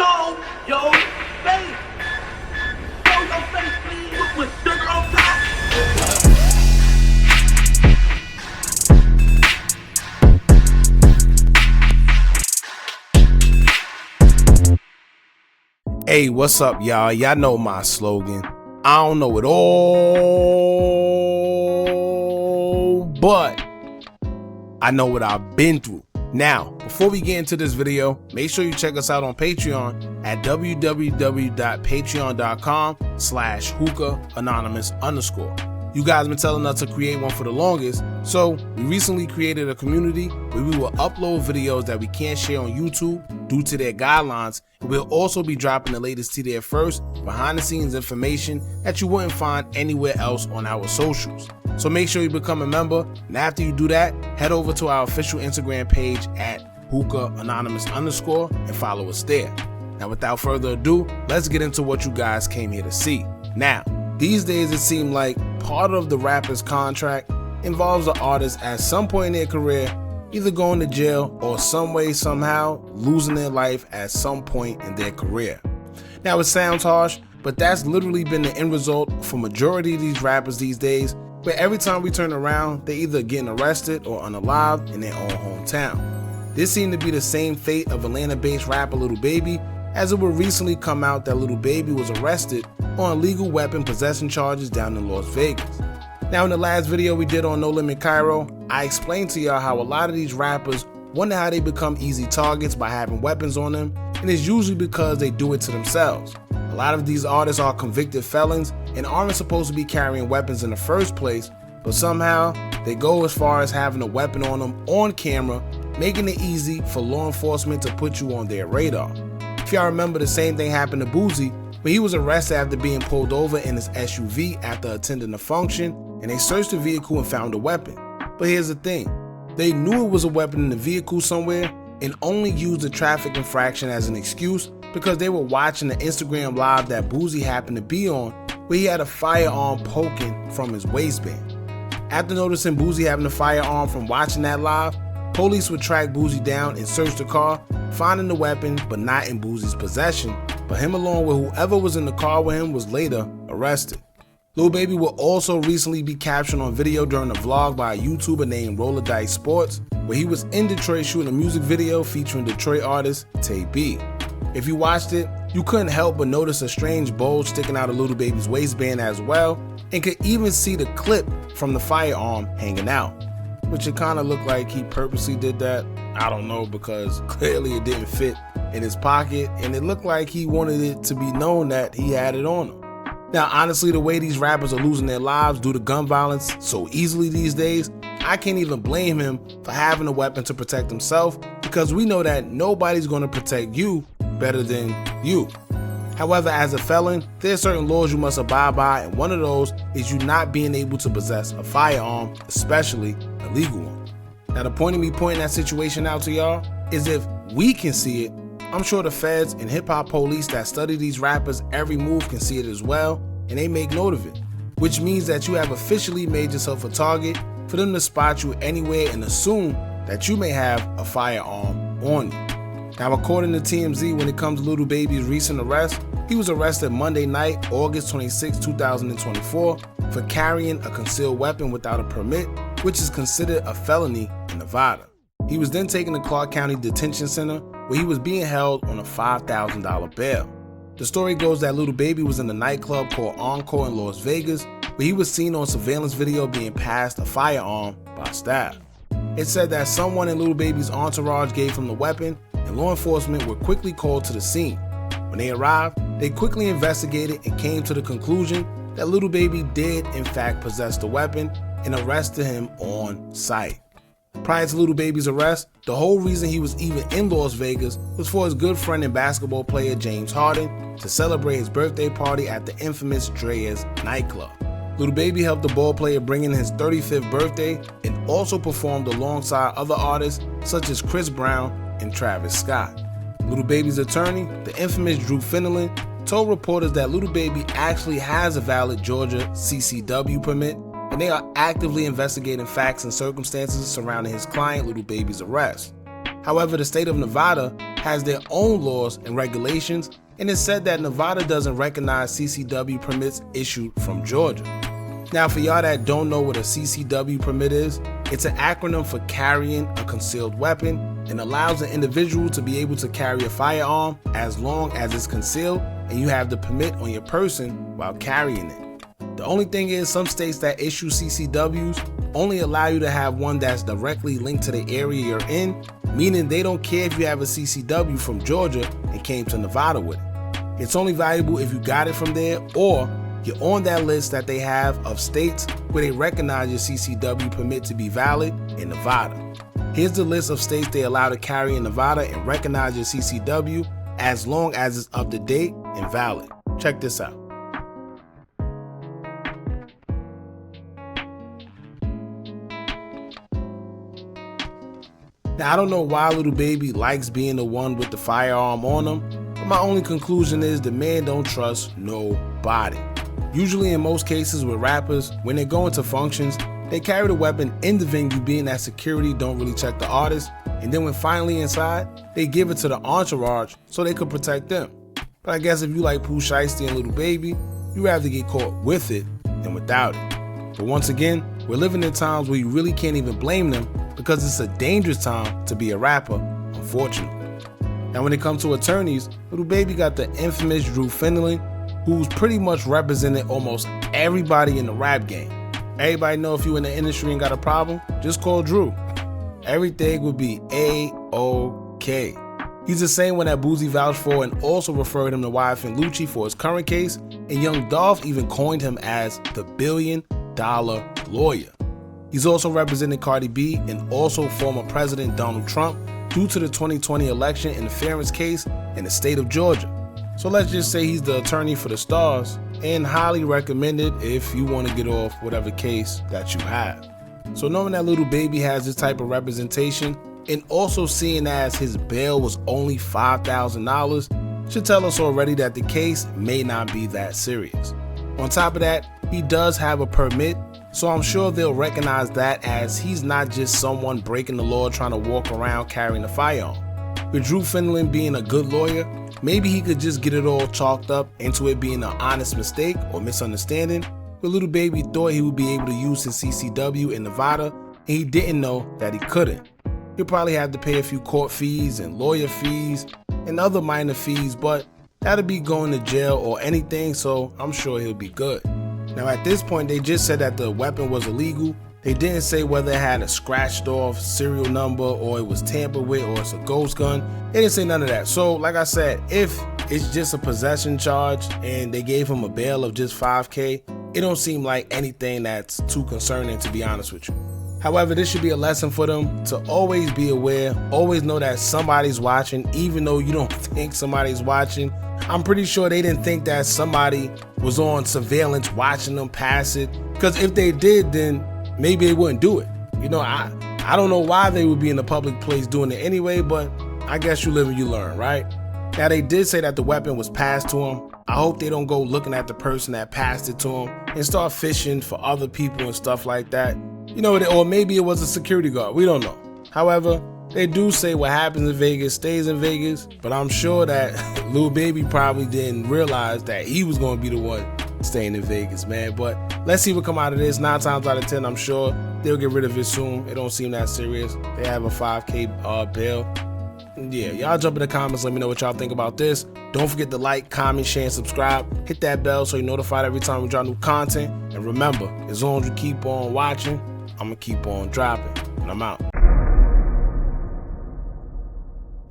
show your face. Show your face, please, with sugar on top. Hey, what's up, y'all? Y'all know my slogan. I don't know it all, but I know what I've been through. Now, before we get into this video, make sure you check us out on Patreon at www.patreon.com/Hookah Anonymous _. You guys been telling us to create one for the longest, so we recently created a community where we will upload videos that we can't share on YouTube due to their guidelines, and we'll also be dropping the latest to there first, behind the scenes information that you wouldn't find anywhere else on our socials. So make sure you become a member, and after you do that, head over to our official Instagram page at Hookah Anonymous _ and follow us there. Now without further ado, let's get into what you guys came here to see. Now, these days it seems like part of the rapper's contract involves the artist at some point in their career either going to jail or some way, somehow losing their life at some point in their career. Now it sounds harsh, but that's literally been the end result for majority of these rappers these days, where every time we turn around, they're either getting arrested or unalived in their own hometown. This seemed to be the same fate of Atlanta-based rapper Lil Baby, as it would recently come out that Lil Baby was arrested on illegal weapon possession charges down in Las Vegas. Now in the last video we did on No Limit Cairo, I explained to y'all how a lot of these rappers wonder how they become easy targets by having weapons on them, and it's usually because they do it to themselves. A lot of these artists are convicted felons and aren't supposed to be carrying weapons in the first place, but somehow they go as far as having a weapon on them on camera, making it easy for law enforcement to put you on their radar. If y'all remember, the same thing happened to Boosie when he was arrested after being pulled over in his SUV after attending a function, and they searched the vehicle and found a weapon. But here's the thing, they knew it was a weapon in the vehicle somewhere and only used the traffic infraction as an excuse because they were watching the Instagram live that Boosie happened to be on, where he had a firearm poking from his waistband. After noticing Boosie having a firearm from watching that live, police would track Boosie down and search the car, finding the weapon but not in Boosie's possession, but him along with whoever was in the car with him was later arrested. Lil Baby will also recently be captured on video during a vlog by a YouTuber named Roller Dice Sports, where he was in Detroit shooting a music video featuring Detroit artist Tay B. If you watched it, you couldn't help but notice a strange bulge sticking out of Lil Baby's waistband as well, and could even see the clip from the firearm hanging out, which it kind of looked like he purposely did that. I don't know, because clearly it didn't fit in his pocket, and it looked like he wanted it to be known that he had it on him. Now honestly, the way these rappers are losing their lives due to gun violence so easily these days, I can't even blame him for having a weapon to protect himself, because we know that nobody's going to protect you better than you. However, as a felon, there's certain laws you must abide by, and one of those is you not being able to possess a firearm, especially a legal one. Now the point of me pointing that situation out to y'all is if we can see it, I'm sure the feds and hip-hop police that study these rappers' every move can see it as well, and they make note of it, which means that you have officially made yourself a target for them to spot you anywhere and assume that you may have a firearm on you. Now according to TMZ, when it comes to Lil Baby's recent arrest, he was arrested Monday night, August 26, 2024, for carrying a concealed weapon without a permit, which is considered a felony in Nevada. He was then taken to Clark County Detention Center, where he was being held on a $5,000 bail. The story goes that Lil Baby was in a nightclub called Encore in Las Vegas, where he was seen on surveillance video being passed a firearm by staff. It said that someone in Lil Baby's entourage gave him the weapon, and law enforcement were quickly called to the scene. When they arrived, they quickly investigated and came to the conclusion that Lil Baby did in fact possess the weapon and arrested him on site. Prior to Lil Baby's arrest, the whole reason he was even in Las Vegas was for his good friend and basketball player James Harden to celebrate his birthday party at the infamous Drea's nightclub. Lil Baby helped the ball player bring in his 35th birthday and also performed alongside other artists such as Chris Brown and Travis Scott. Lil Baby's attorney, the infamous Drew Finnelan, told reporters that Lil Baby actually has a valid Georgia CCW permit, and they are actively investigating facts and circumstances surrounding his client Lil Baby's arrest. However, the state of Nevada has their own laws and regulations, and it's said that Nevada doesn't recognize CCW permits issued from Georgia. Now, for y'all that don't know what a CCW permit is, it's an acronym for carrying a concealed weapon and allows an individual to be able to carry a firearm as long as it's concealed and you have the permit on your person while carrying it. The only thing is, some states that issue CCWs only allow you to have one that's directly linked to the area you're in, meaning they don't care if you have a CCW from Georgia and came to Nevada with it. It's only valuable if you got it from there or you're on that list that they have of states where they recognize your CCW permit to be valid in Nevada. Here's the list of states they allow to carry in Nevada and recognize your CCW as long as it's up to date and valid. Check this out. Now, I don't know why Lil Baby likes being the one with the firearm on him, but my only conclusion is the man don't trust nobody. Usually in most cases with rappers, when they go into functions, they carry the weapon in the venue, being that security don't really check the artist, and then when finally inside, they give it to the entourage so they could protect them. But I guess if you like Pooh Shiesty and Lil Baby, you'd rather get caught with it than without it. But once again, we're living in times where you really can't even blame them because it's a dangerous time to be a rapper, unfortunately. Now when it comes to attorneys, Lil Baby got the infamous Drew Findlin, who's pretty much represented almost everybody in the rap game. Everybody know if you in the industry and got a problem, just call Drew. Everything would be A-OK. He's the same one that Boosie vouched for and also referred him to YFN Lucci for his current case, and Young Dolph even coined him as the $1 billion lawyer. He's also represented Cardi B and also former President Donald Trump due to the 2020 election interference case in the state of Georgia. So let's just say he's the attorney for the stars and highly recommended if you want to get off whatever case that you have. So knowing that Lil Baby has this type of representation and also seeing as his bail was only $5,000 should tell us already that the case may not be that serious. On top of that, he does have a permit, so I'm sure they'll recognize that as he's not just someone breaking the law trying to walk around carrying a firearm. With Drew Findlin being a good lawyer, maybe he could just get it all chalked up into it being an honest mistake or misunderstanding, but Lil Baby thought he would be able to use his CCW in Nevada, and he didn't know that he couldn't. He'll probably have to pay a few court fees and lawyer fees and other minor fees, but that'll be going to jail or anything, so I'm sure he'll be good. Now at this point, they just said that the weapon was illegal. They didn't say whether it had a scratched off serial number or it was tampered with or it's a ghost gun. They didn't say none of that. So like I said, if it's just a possession charge and they gave him a bail of just $5K, it don't seem like anything that's too concerning, to be honest with you. However, this should be a lesson for them to always be aware, always know that somebody's watching, even though you don't think somebody's watching. I'm pretty sure they didn't think that somebody was on surveillance watching them pass it, because if they did, then maybe they wouldn't do it. You know, I don't know why they would be in a public place doing it anyway, but I guess you live and you learn, right? Now, they did say that the weapon was passed to him. I hope they don't go looking at the person that passed it to him and start fishing for other people and stuff like that. You know, or maybe it was a security guard. We don't know. However, they do say what happens in Vegas stays in Vegas, but I'm sure that Lil Baby probably didn't realize that he was going to be the one staying in Vegas, man. But let's see what come out of this. 9 times out of 10, I'm sure they'll get rid of it soon. It don't seem that serious. They have a $5K bail. Yeah, y'all jump in the comments. Let me know what y'all think about this. Don't forget to like, comment, share, and subscribe. Hit that bell so you're notified every time we drop new content. And remember, as long as you keep on watching, I'm going to keep on dropping. And I'm out.